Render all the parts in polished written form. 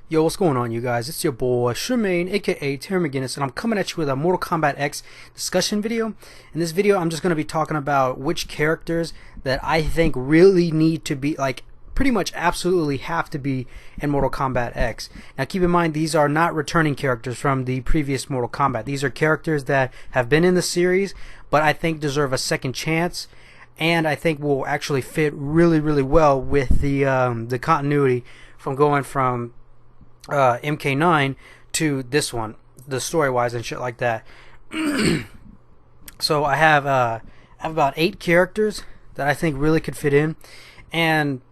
Yo, what's going on, you guys? It's your boy Shemaine, aka Terry McGinnis, and I'm coming at you with a Mortal Kombat X discussion video. In this video, I'm just going to be talking about which characters that I think really need to be, like, pretty much absolutely have to be in Mortal Kombat X. Now, keep in mind, these are not returning characters from the previous Mortal Kombat. These are characters that have been in the series, but I think deserve a second chance, and I think will actually fit really, really well with the continuity from going from MK9 to this one, the story wise and shit like that. So I have about 8 characters that I think really could fit in. And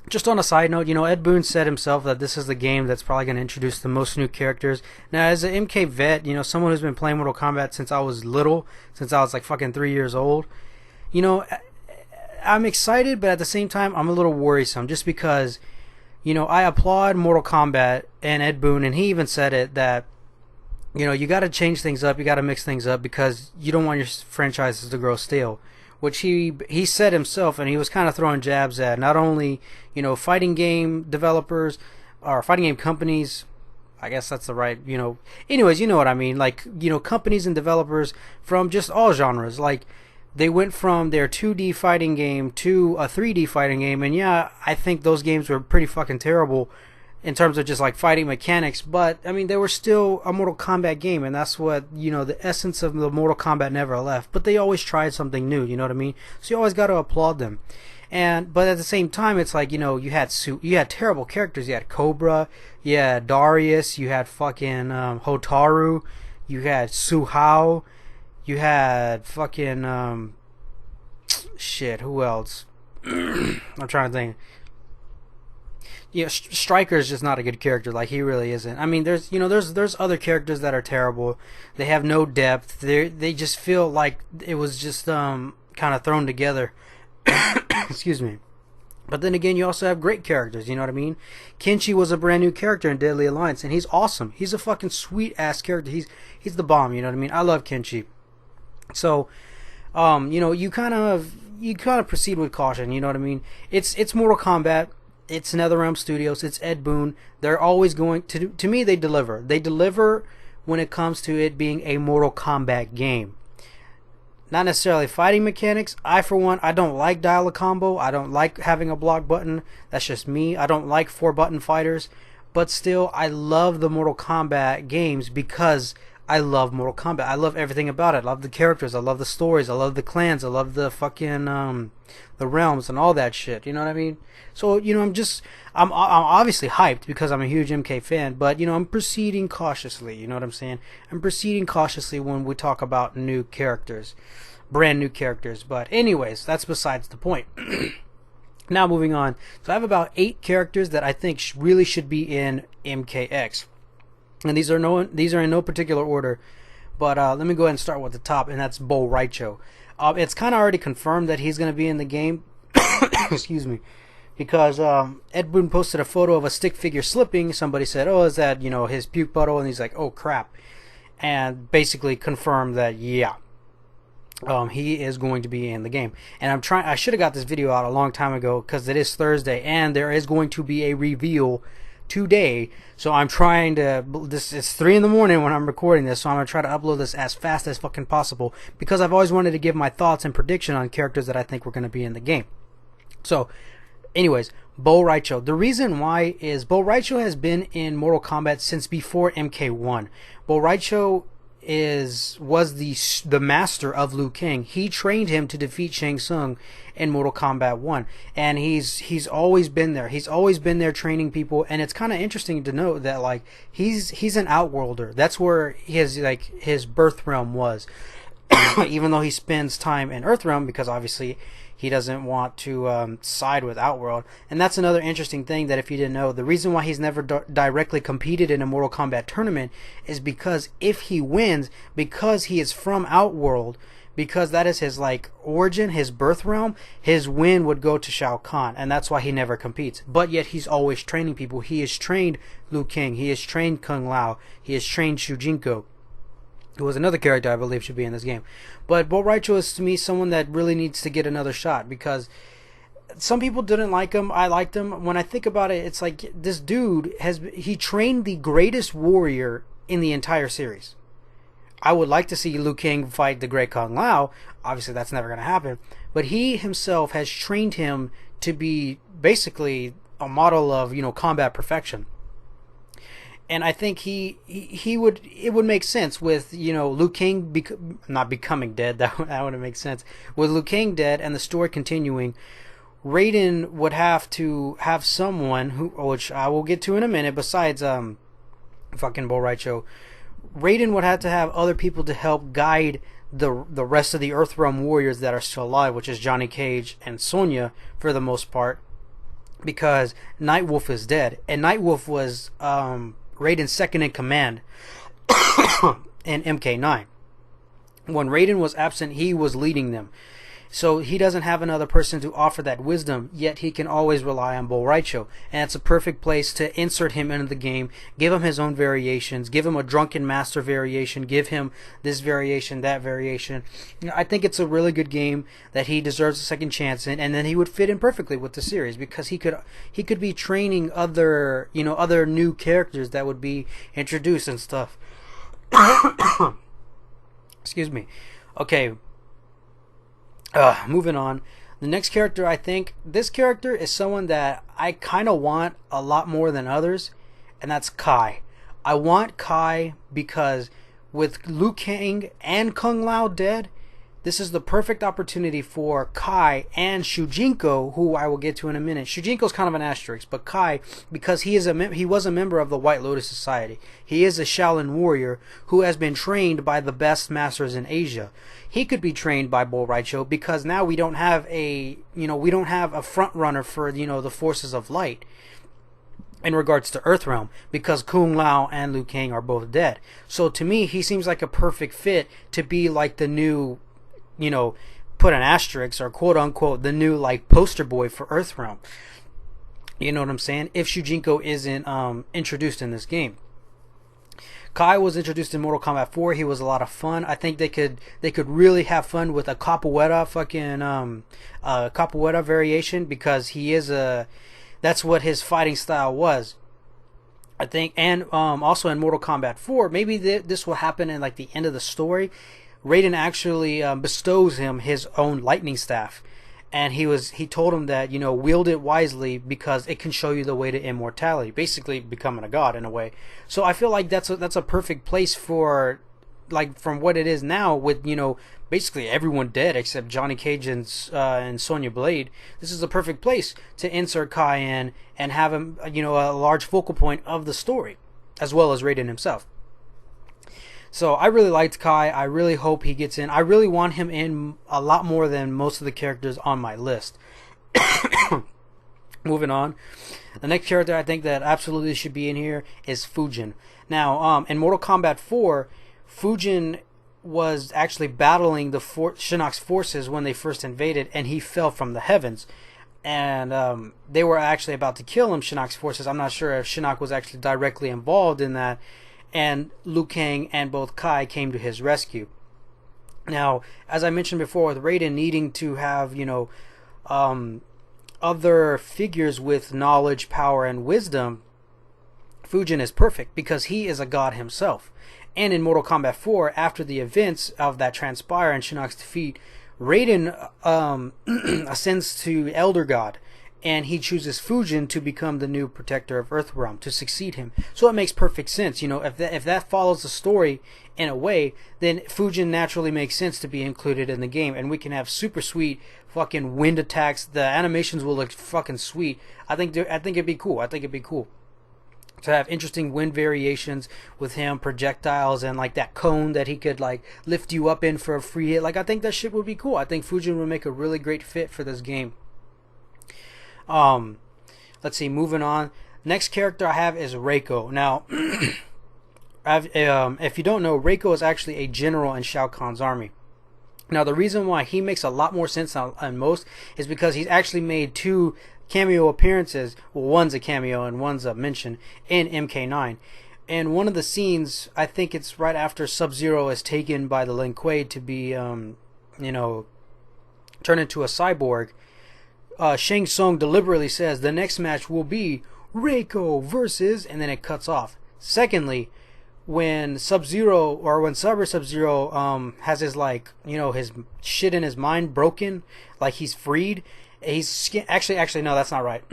just on a side note, Ed Boon said himself that this is the game that's probably going to introduce the most new characters. Now, as an MK vet, someone who's been playing Mortal Kombat since I was little, since I was like fucking 3 years old, I'm excited, but at the same time I'm a little worrisome, just because I applaud Mortal Kombat and Ed Boon, and he even said it, that you got to change things up, you got to mix things up, because you don't want your franchises to grow stale, which he said himself, and he was kind of throwing jabs at not only fighting game developers or fighting game companies. I guess that's the right, anyways, you know what I mean, like, companies and developers from just all genres. Like, they went from their 2D fighting game to a 3D fighting game, and yeah, I think those games were pretty fucking terrible in terms of just like fighting mechanics, but I mean, they were still a Mortal Kombat game, and that's what, the essence of the Mortal Kombat never left. But they always tried something new, you know what I mean? So you always got to applaud them. But at the same time, it's like, you had terrible characters. You had Cobra, you had Darius, you had fucking Hotaru, you had Suhao, you had fucking shit, who else? I'm trying to think. Stryker is just not a good character. Like, he really isn't. I mean, there's other characters that are terrible. They have no depth. They just feel like it was just kind of thrown together. Excuse me. But then again, you also have great characters, you know what I mean? Kenshi was a brand new character in Deadly Alliance, and he's awesome. He's a fucking sweet ass character. He's the bomb, you know what I mean? I love Kenshi. So, you kind of proceed with caution, you know what I mean? It's Mortal Kombat. It's NetherRealm Studios. It's Ed Boon. They're always going to me, they deliver. They deliver when it comes to it being a Mortal Kombat game. Not necessarily fighting mechanics. For one, I don't like dial a combo. I don't like having a block button. That's just me. I don't like 4-button fighters. But still, I love the Mortal Kombat games because I love Mortal Kombat. I love everything about it. I love the characters. I love the stories. I love the clans. I love the fucking the realms and all that shit. You know what I mean? So I'm obviously hyped because I'm a huge MK fan. But I'm proceeding cautiously. You know what I'm saying? I'm proceeding cautiously when we talk about new characters, brand new characters. But anyways, that's besides the point. Now moving on. So I have about 8 characters that I think really should be in MKX. And these are in no particular order, but let me go ahead and start with the top, and that's Bo Raicho. It's kind of already confirmed that he's going to be in the game. Excuse me, because Ed Boon posted a photo of a stick figure slipping. Somebody said, "Oh, is that his puke puddle?" And he's like, "Oh crap," and basically confirmed that he is going to be in the game. And I should have got this video out a long time ago because it is Thursday, and there is going to be a reveal today. So I'm trying to, it's 3 in the morning when I'm recording this, so I'm going to try to upload this as fast as fucking possible, because I've always wanted to give my thoughts and prediction on characters that I think were going to be in the game. So anyways, Bo Raicho. The reason why is Bo Raicho has been in Mortal Kombat since before MK1. Bo Raicho was the master of Liu Kang. He trained him to defeat Shang Tsung in Mortal Kombat 1, and he's always been there. He's always been there training people, and it's kind of interesting to note that, like, he's an outworlder. That's where his birth realm was. Even though he spends time in Earthrealm, because obviously he doesn't want to side with Outworld. And that's another interesting thing that, if you didn't know, the reason why he's never directly competed in a Mortal Kombat tournament is because if he wins, because he is from Outworld, because that is his origin, his birth realm, his win would go to Shao Kahn, and that's why he never competes. But yet he's always training people. He has trained Liu Kang, he has trained Kung Lao, he has trained Shujinko, who was another character I believe should be in this game. But Bo Raicho is, to me, someone that really needs to get another shot, because some people didn't like him. I liked him. When I think about it, it's like this dude he trained the greatest warrior in the entire series. I would like to see Liu Kang fight the great Kung Lao. Obviously, that's never going to happen. But he himself has trained him to be basically a model of, combat perfection. And I think it would make sense with, Liu Kang not becoming dead. That wouldn't make sense. With Liu Kang dead and the story continuing, Raiden would have to have someone which I will get to in a minute, besides fucking Bo Raicho. Raiden would have to have other people to help guide the rest of the Earthrealm warriors that are still alive, which is Johnny Cage and Sonya for the most part, because Nightwolf is dead, and Nightwolf was Raiden's second in command in MK9. When Raiden was absent, he was leading them. So he doesn't have another person to offer that wisdom, yet he can always rely on Bo Raicho. And it's a perfect place to insert him into the game, give him his own variations, give him a Drunken Master variation, give him this variation, that variation. I think it's a really good game that he deserves a second chance in, and then he would fit in perfectly with the series, because he could be training other new characters that would be introduced and stuff. Excuse me. Okay. Moving on. The next character, I think this character is someone that I kind of want a lot more than others, and that's Kai. I want Kai because with Liu Kang and Kung Lao dead, this is the perfect opportunity for Kai and Shujinko, who I will get to in a minute. Shujinko's kind of an asterisk, but Kai, because he was a member of the White Lotus Society. He is a Shaolin warrior who has been trained by the best masters in Asia. He could be trained by Bo Raicho, because now we don't have a front runner for, the forces of light in regards to Earthrealm, because Kung Lao and Liu Kang are both dead. So to me, he seems like a perfect fit to be like the new, put an asterisk, or quote unquote the new like poster boy for Earthrealm. You know what I'm saying? If Shujinko isn't introduced in this game. Kai was introduced in Mortal Kombat 4. He was a lot of fun. I think they could really have fun with a capoeira capoeira variation, because that's what his fighting style was, I think. And also in Mortal Kombat 4, maybe this will happen in like the end of the story. Raiden actually bestows him his own lightning staff, and he told him that, wield it wisely, because it can show you the way to immortality, basically becoming a god in a way. So I feel like that's a perfect place for, like, from what it is now with, basically everyone dead except Johnny Cage and Sonya Blade. This is a perfect place to insert Kai in and have him, a large focal point of the story, as well as Raiden himself. So I really liked Kai. I really hope he gets in. I really want him in a lot more than most of the characters on my list. Moving on. The next character I think that absolutely should be in here is Fujin. Now, in Mortal Kombat 4, Fujin was actually battling the Shinnok's forces when they first invaded, and he fell from the heavens. And they were actually about to kill him, Shinnok's forces. I'm not sure if Shinnok was actually directly involved in that. And Liu Kang and both Kai came to his rescue. Now, as I mentioned before, with Raiden needing to have, other figures with knowledge, power, and wisdom, Fujin is perfect, because he is a god himself. And in Mortal Kombat 4, after the events of that transpire and Shinnok's defeat, Raiden ascends to Elder God, and he chooses Fujin to become the new protector of Earthrealm, to succeed him. So it makes perfect sense. If that follows the story in a way, then Fujin naturally makes sense to be included in the game, and we can have super sweet fucking wind attacks. The animations will look fucking sweet. I think it'd be cool. To have interesting wind variations with him, projectiles, and like that cone that he could like lift you up in for a free hit. Like, I think that shit would be cool. I think Fujin would make a really great fit for this game. Let's see, moving on. Next character I have is Reiko. Now, if you don't know, Reiko is actually a general in Shao Kahn's army. Now, the reason why he makes a lot more sense than most is because he's actually made 2 cameo appearances. Well, one's a cameo and one's a mention in MK9. And one of the scenes, I think it's right after Sub-Zero is taken by the Lin Kuei to be, turned into a cyborg. Shang Tsung deliberately says the next match will be Reiko versus, and then it cuts off. Secondly, when Sub-Zero, or when Sub-Zero has his, like, you know, his shit in his mind broken, like he's freed, actually no, that's not right.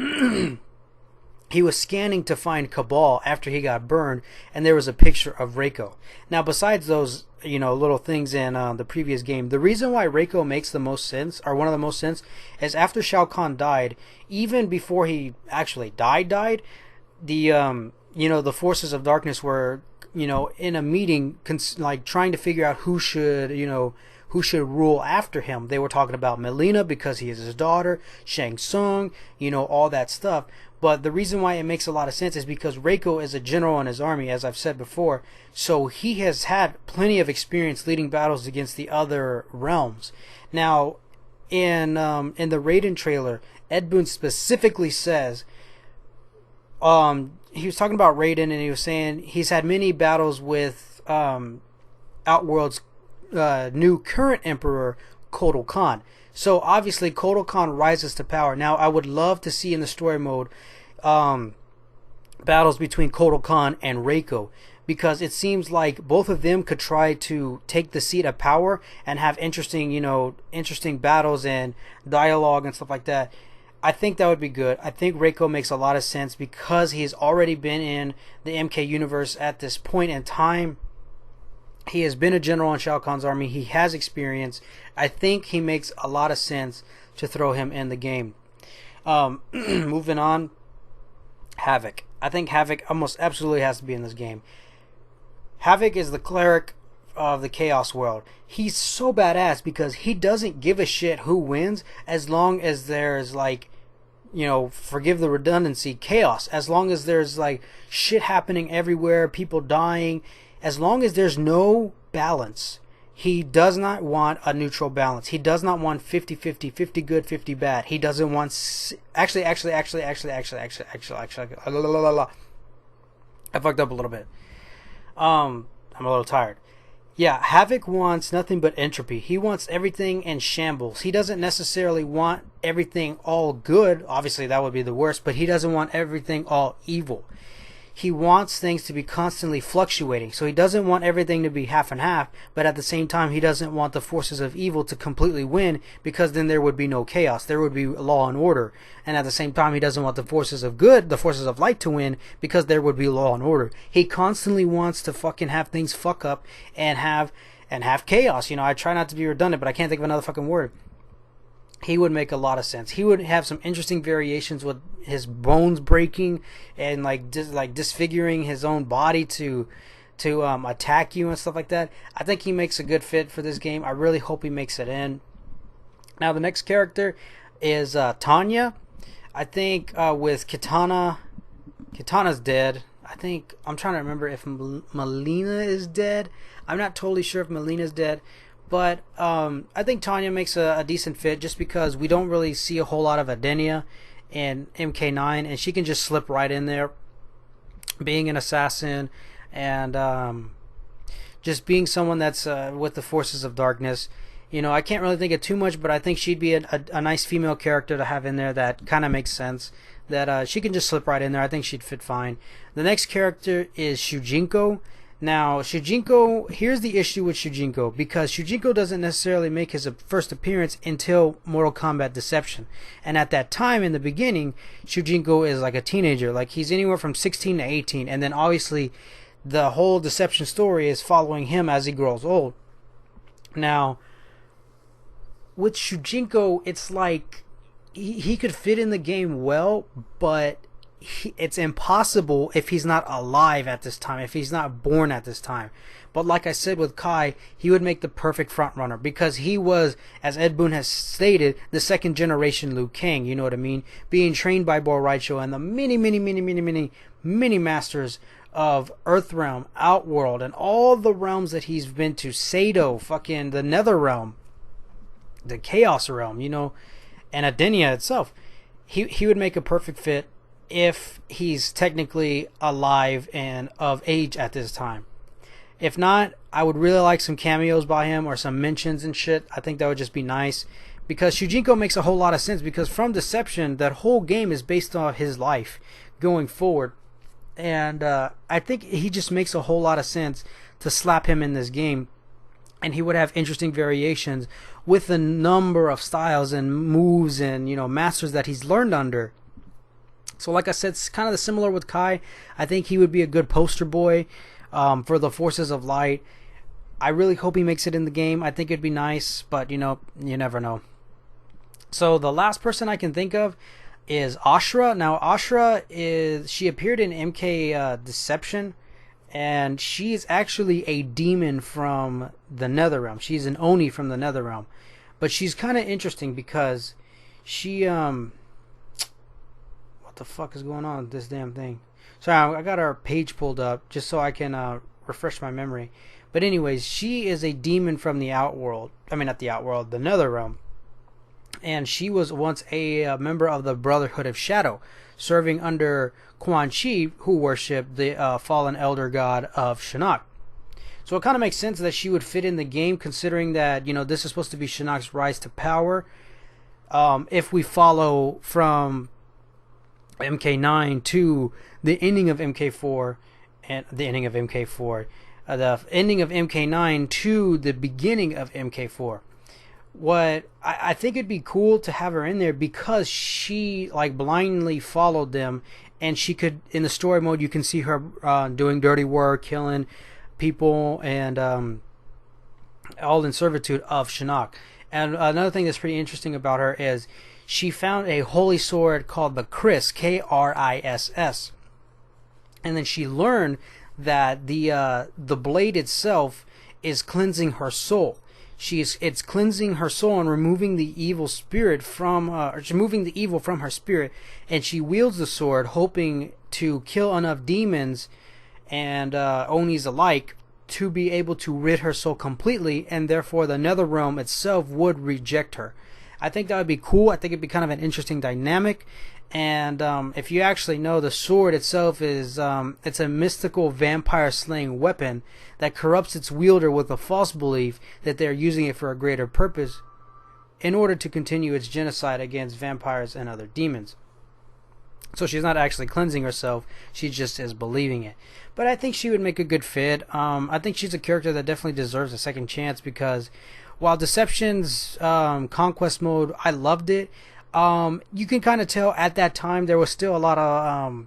He was scanning to find Cabal after he got burned, and there was a picture of Reiko. Now, besides those, you know, little things in the previous game, the reason why Reiko makes the most sense, or one of the most sense, is after Shao Kahn died, even before he actually died, the you know, the forces of darkness were, you know, in a meeting, like trying to figure out who should, you know, who should rule after him. They were talking about Melina because he is his daughter, Shang Tsung, you know, all that stuff. But the reason why it makes a lot of sense is because Reiko is a general in his army, as I've said before. So he has had plenty of experience leading battles against the other realms. Now, in the Raiden trailer, Ed Boon specifically says, he was talking about Raiden, and he was saying he's had many battles with Outworld's new current emperor, Kotal Khan. So obviously Kotal Khan rises to power. Now I would love to see in the story mode battles between Kotal Khan and Reiko, because it seems like both of them could try to take the seat of power and have interesting, you know, interesting battles and dialogue and stuff like that. I think that would be good. I think Reiko makes a lot of sense because he's already been in the MK universe at this point in time. He has been a general in Shao Kahn's army. He has experience. I think he makes a lot of sense to throw him in the game. Moving on, Havoc. I think Havoc almost absolutely has to be in this game. Havoc is the cleric of the Chaos world. He's so badass because he doesn't give a shit who wins as long as there's, like, you know, forgive the redundancy, chaos. As long as there's, like, shit happening everywhere, people dying. As long as there's no balance, he does not want a neutral balance. He does not want 50-50, 50 good, 50 bad. He doesn't want... Actually, I fucked up a little bit. I'm a little tired. Yeah, Havoc wants nothing but entropy. He wants everything in shambles. He doesn't necessarily want everything all good. Obviously, that would be the worst, but he doesn't want everything all evil. He wants things to be constantly fluctuating. So he doesn't want everything to be half and half, but at the same time, he doesn't want the forces of evil to completely win, because then there would be no chaos. There would be law and order. And at the same time, he doesn't want the forces of good, the forces of light to win, because there would be law and order. He constantly wants to fucking have things fuck up and have chaos. You know, I try not to be redundant, but I can't think of another fucking word. He would make a lot of sense. He would have some interesting variations with his bones breaking and like disfiguring his own body to attack you and stuff like that. I think he makes a good fit for this game. I really hope he makes it in. Now the next character is Tanya. I think with Kitana's dead. I'm trying to remember if Melina is dead. I'm not totally sure if Melina's dead. But I think Tanya makes a decent fit just because we don't really see a whole lot of Adenia in MK9, and she can just slip right in there, being an assassin and just being someone that's with the forces of darkness. You know, I can't really think of too much, but I think she'd be a nice female character to have in there that kind of makes sense. That she can just slip right in there. I think she'd fit fine. The next character is Shujinko. Now, Shujinko, here's the issue with Shujinko, because Shujinko doesn't necessarily make his first appearance until Mortal Kombat Deception. And at that time, in the beginning, Shujinko is like a teenager. Like, he's anywhere from 16 to 18. And then, obviously, the whole Deception story is following him as he grows old. Now, with Shujinko, it's like he could fit in the game well, but it's impossible if he's not alive at this time, if he's not born at this time. But like I said with Kai, he would make the perfect front runner because he was, as Ed Boon has stated, the second generation Liu Kang, you know what I mean? Being trained by Bo' Raicho and the many masters of Earthrealm, Outworld, and all the realms that he's been to. Sado, fucking the Nether Realm, the Chaos Realm, you know, and Adenia itself. He would make a perfect fit if he's technically alive and of age at this time. If not, I would really like some cameos by him or some mentions and shit. I think that would just be nice. because Shujinko makes a whole lot of sense, because from Deception, that whole game is based on his life going forward. And I think he just makes a whole lot of sense to slap him in this game. And he would have interesting variations with the number of styles and moves and, masters that he's learned under. So like I said, it's kind of similar with Kai. I think he would be a good poster boy for the Forces of Light. I really hope he makes it in the game. I think it'd be nice, but you never know. So the last person I can think of is Ashra. Now Ashra she appeared in MK Deception, and she is actually a demon from the Netherrealm. She's an Oni from the Netherrealm, but she's kind of interesting because she what the fuck is going on with this damn thing? Sorry, I got our page pulled up just so I can refresh my memory. But anyways, she is a demon from the Outworld. I mean, not the Outworld, the Netherrealm. And she was once a member of the Brotherhood of Shadow, serving under Quan Chi, who worshipped the fallen elder god of Shinnok. So it kind of makes sense that she would fit in the game, considering that this is supposed to be Shinnok's rise to power. If we follow from MK9 to the ending of MK4, and the ending of MK4, the ending of MK9 to the beginning of MK4. What I think it'd be cool to have her in there, because she blindly followed them, and she could, in the story mode, you can see her doing dirty work, killing people, and all in servitude of Shinnok. And another thing that's pretty interesting about her is she found a holy sword called the Kriss, Kriss, and then she learned that the blade itself is cleansing her soul. It's cleansing her soul and removing the evil spirit from removing the evil from her spirit, and she wields the sword hoping to kill enough demons and Onis alike to be able to rid her soul completely, and therefore the Netherrealm itself would reject her. I think that would be cool. I think it'd be kind of an interesting dynamic. And if you actually know, the sword itself is it's a mystical vampire slaying weapon that corrupts its wielder with a false belief that they're using it for a greater purpose in order to continue its genocide against vampires and other demons. So she's not actually cleansing herself, she just is believing it. But I think she would make a good fit. I think she's a character that definitely deserves a second chance, because while Deception's conquest mode, I loved it. You can kind of tell at that time there was still a lot of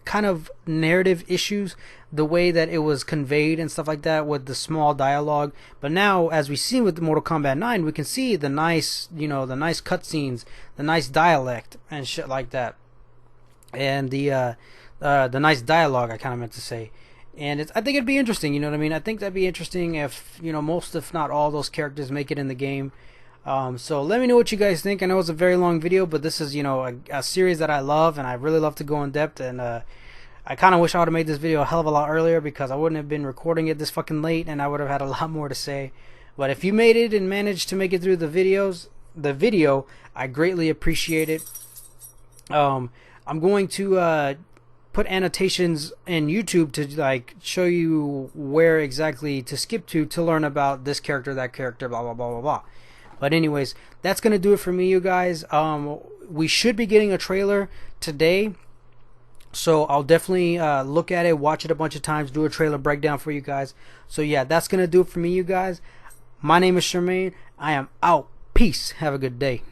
kind of narrative issues, the way that it was conveyed and stuff like that with the small dialogue. But now, as we see with Mortal Kombat 9, we can see the nice, the nice cutscenes, the nice dialect and shit like that, and the nice dialogue, I kind of meant to say. And I think it'd be interesting, you know what I mean? I think that'd be interesting if, most, if not all, those characters make it in the game. So let me know what you guys think. I know it's a very long video, but this is, a series that I love, and I really love to go in depth. And I kind of wish I would have made this video a hell of a lot earlier, because I wouldn't have been recording it this fucking late, and I would have had a lot more to say. But if you made it and managed to make it through the video, I greatly appreciate it. I'm going to put annotations in YouTube to show you where exactly to skip to learn about this character, that character, blah blah blah blah blah. But anyways, that's gonna do it for me, you guys. We should be getting a trailer today, so I'll definitely look at it, watch it a bunch of times, do a trailer breakdown for you guys. So yeah, that's gonna do it for me, you guys. My name is Charmaine. I am out. Peace. Have a good day.